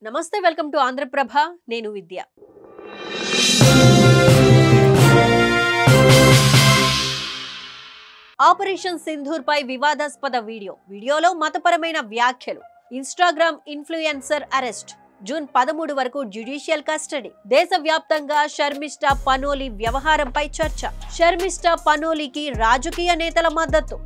నమస్తే, welcome to Andhraprabha. నేను విద్య. Operation Sindoor పై వివాదాస్పద వీడియోలో మతపరమైన వ్యాఖ్యలు. Instagram influencer arrest. జూన్ 13 వరకు జ్యుడిషియల్ కస్టడీ. దేశవ్యాప్తంగా శర్మిష్ఠా పనోలి వ్యవహారంపై చర్చ. శర్మిష్ఠా పనోలికి రాజకీయ నేతల మద్దతు.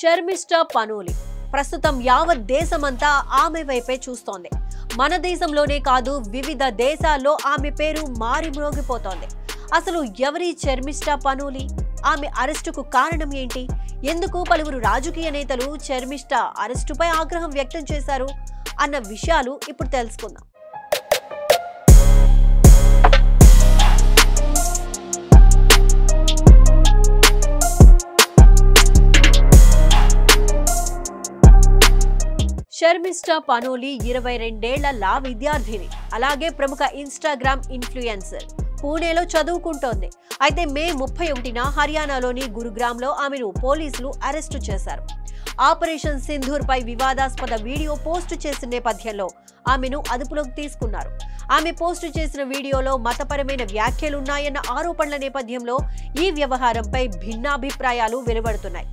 శర్మిష్ఠా పనోలి ప్రస్తుతం యావత్ దేశమంతా ఆమె వైపే చూస్తోంది. మన దేశంలోనే కాదు, వివిధ దేశాల్లో ఆమె పేరు మారిమ్రోగిపోతోంది. అసలు ఎవరి శర్మిష్ఠా పనోలి? ఆమె అరెస్టుకు కారణం ఏంటి? ఎందుకు పలువురు రాజకీయ నేతలు శర్మిష్ఠా అరెస్టుపై ఆగ్రహం వ్యక్తం చేశారు అన్న విషయాలు ఇప్పుడు తెలుసుకుందాం. శర్మిష్ఠా పనోలి 22 ఏళ్ల లా విద్యార్థిని, అలాగే ప్రముఖ ఇన్‌స్టాగ్రామ్ ఇన్‌ఫ్లుయెన్సర్. పూణేలో చదువుకుంటోంది. అయితే మే 31న హర్యానాలోని గురుగ్రామ్లో ఆమెను పోలీసులు అరెస్టు చేశారు. ఆపరేషన్ సింధూర్ పై వివాదాస్పద వీడియో పోస్టు చేసిన నేపథ్యంలో ఆమెను అదుపులోకి తీసుకున్నారు. ఆమె పోస్టు చేసిన వీడియోలో మతపరమైన వ్యాఖ్యలున్నాయన్న ఆరోపణల నేపథ్యంలో ఈ వ్యవహారంపై భిన్నాభిప్రాయాలు వెలువడుతున్నాయి.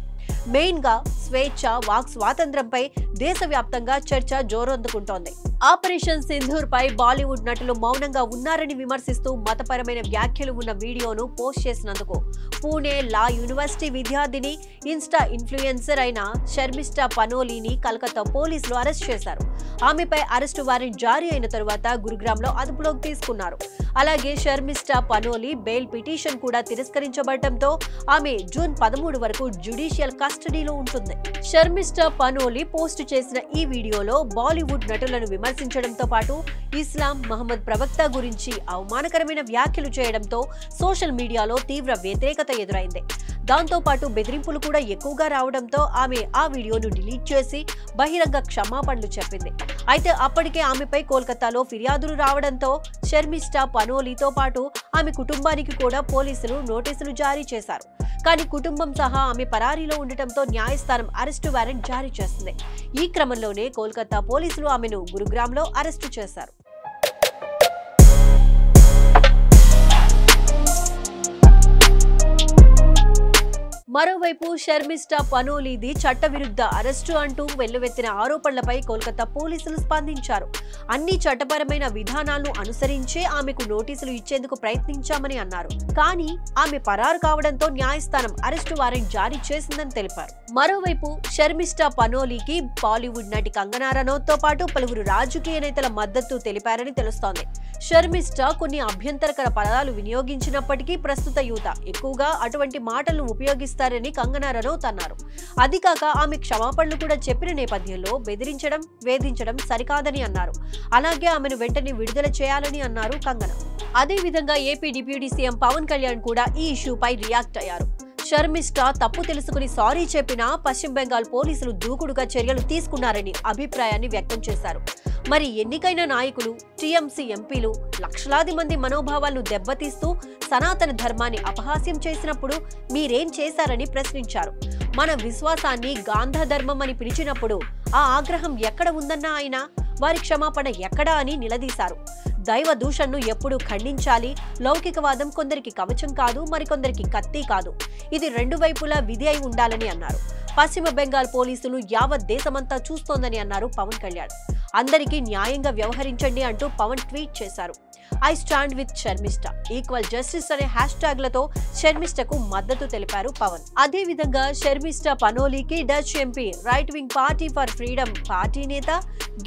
మెయిన్ గా స్వేచ్ఛ, వాక్ స్వాతంత్ర్యంపై దేశవ్యాప్తంగా చర్చ జోరందుకుంటోంది. ఆపరేషన్ సింధూర్ పై బాలీవుడ్ నటులు మౌనంగా ఉన్నారని విమర్శిస్తూ మతపరమైన వ్యాఖ్యలు ఉన్న వీడియోను పోస్ట్ చేసినందుకు పూణే లా యూనివర్సిటీ విద్యార్థిని, ఇన్‌స్టా ఇన్‌ఫ్లుయెన్సర్ అయిన శర్మిష్ఠా పనోలిని కలకత్తా పోలీసులు అరెస్ట్ చేశారు. ఆమెపై అరెస్టు వారెంట్ జారీ అయిన తరువాత గురుగ్రామ్లో అదుపులోకి తీసుకున్నారు. అలాగే శర్మిష్ఠా పనోలి బెయిల్ పిటిషన్ కూడా తిరస్కరించబడటంతో ఆమె జూన్ 13 వరకు జ్యుడిషియల్ కస్టడీలో ఉంటుంది. శర్మిష్ఠా పనోలి పోస్టు చేసిన ఈ వీడియోలో బాలీవుడ్ నటులను విమర్శించడంతో పాటు ఇస్లాం, మహమ్మద్ ప్రవక్త గురించి అవమానకరమైన వ్యాఖ్యలు చేయడంతో సోషల్ మీడియాలో తీవ్ర వ్యతిరేకత ఎదురైంది. దాంతో పాటు బెదిరింపులు కూడా ఎక్కువగా రావడంతో ఆమె ఆ వీడియోను డిలీట్ చేసి బహిరంగ క్షమాపణలు చెప్పింది. అయితే అప్పటికే ఆమెపై కోల్కతాలో ఫిర్యాదులు రావడంతో శర్మిష్ఠా పనోలితో పాటు ఆమె కుటుంబానికి కూడా పోలీసులు నోటీసులు జారీ చేశారు. కానీ కుటుంబం సహా ఆమె పరారీలో ఉండటంతో న్యాయస్థానం అరెస్టు వారెంట్ జారీ చేసింది. ఈ క్రమంలోనే కోల్కతా పోలీసులు ఆమెను గురుగ్రామ్లో అరెస్టు చేశారు. మరోవైపు శర్మిష్ఠా పనోలిది చట్టవిరుద్ధ అరెస్టు అంటూ వెల్లువెత్తిన ఆరోపణలపై కోల్కతా పోలీసులు స్పందించారు. అన్ని చట్టపరమైన విధానాలను అనుసరించే ఆమెకు నోటీసులు ఇచ్చేందుకు ప్రయత్నించామని అన్నారు. కానీ ఆమె పరారు కావడంతో న్యాయస్థానం అరెస్టు వారెంట్ జారీ చేసిందని తెలిపారు. మరోవైపు శర్మిష్ఠా పనోలికి బాలీవుడ్ నటి కంగనా రనౌత్తో పాటు పలువురు రాజకీయ నేతల మద్దతు తెలిపారని తెలుస్తోంది. శర్మిష్ఠా కొన్ని అభ్యంతరకర పదాలు వినియోగించినప్పటికీ ప్రస్తుత యువత ఎక్కువగా అటువంటి మాటలను ఉపయోగిస్తారని కంగనా రనౌత్ అన్నారు. అది కాక ఆమె క్షమాపణలు కూడా చెప్పిన నేపథ్యంలో బెదిరించడం, వేధించడం సరికాదని అన్నారు. అలాగే ఆమెను వెంటనే విడుదల చేయాలని అన్నారు కంగనా. అదేవిధంగా AP deputy CM Pawan Kalyan కూడా ఈ ఇష్యూపై రియాక్ట్ అయ్యారు. శర్మిష్ఠా తప్పు తెలుసుకుని సారీ చెప్పినా పశ్చిమ బెంగాల్ పోలీసులు దూకుడుగా చర్యలు తీసుకున్నారని అభిప్రాయాన్ని వ్యక్తం చేశారు. మరి ఎన్నికైన నాయకులు, టీఎంసీ ఎంపీలు లక్షలాది మంది మనోభావాలను దెబ్బతీస్తూ సనాతన ధర్మాన్ని అపహాస్యం చేసినప్పుడు మీరేం చేశారని ప్రశ్నించారు. మన విశ్వాసాన్ని గాంధ ధర్మం అని పిలిచినప్పుడు ఆ ఆగ్రహం ఎక్కడ ఉందన్న ఆయన, వారి క్షమాపణ ఎక్కడా అని నిలదీశారు. దైవ దూషణను ఎప్పుడూ ఖండించాలి. లౌకికవాదం కొందరికి కవచం కాదు, మరికొందరికి కత్తి కాదు. ఇది రెండు వైపులా విధి అయి ఉండాలని అన్నారు. పశ్చిమ బెంగాల్ పోలీసులు యావత్ దేశమంతా చూస్తోందని అన్నారు పవన్ కళ్యాణ్. అందరికీ న్యాయంగా వ్యవహరించండి అంటూ పవన్ ట్వీట్ చేశారు. I stand with Sharmishtha, equal justice అనే హ్యాష్ట్యాగ్లతో శర్మిష్ఠకు మద్దతు తెలిపారు పవన్. అదేవిధంగా Sharmishtha Panoli Dutch MP, right wing party for freedom party నేత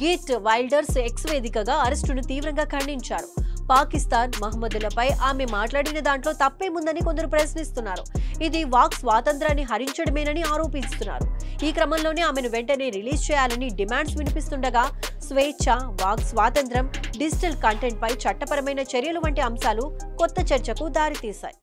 గీట్ వైల్డర్స్ ఎక్స్ వేదికగా అరెస్టును తీవ్రంగా ఖండించారు. పాకిస్తాన్, మహమ్మదులపై ఆమె మాట్లాడిన దాంట్లో తప్పేముందని కొందరు ప్రశ్నిస్తున్నారు. ఇది వాక్ స్వాతంత్రాన్ని హరించడమేనని ఆరోపిస్తున్నారు. ఈ క్రమంలోనే ఆమెను వెంటనే రిలీజ్ చేయాలని డిమాండ్స్ వినిపిస్తుండగా స్వేచ్ఛ, వాక్ స్వాతంత్రం, డిజిటల్ కంటెంట్ పై చట్టపరమైన చర్యలు వంటి అంశాలు కొత్త చర్చకు దారితీశాయి.